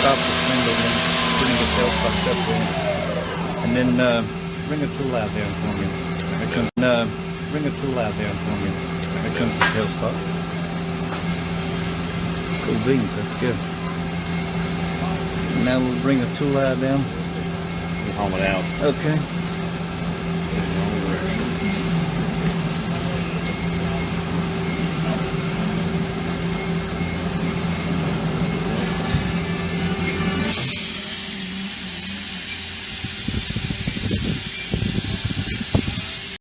top the spindle and then bring the tailpipe up there. And then bring a tool out there for me. Bring a tool out there for me. Here comes the tailpipe. Cool beans, that's good. Now we'll bring a tool out down. You home it out. Okay.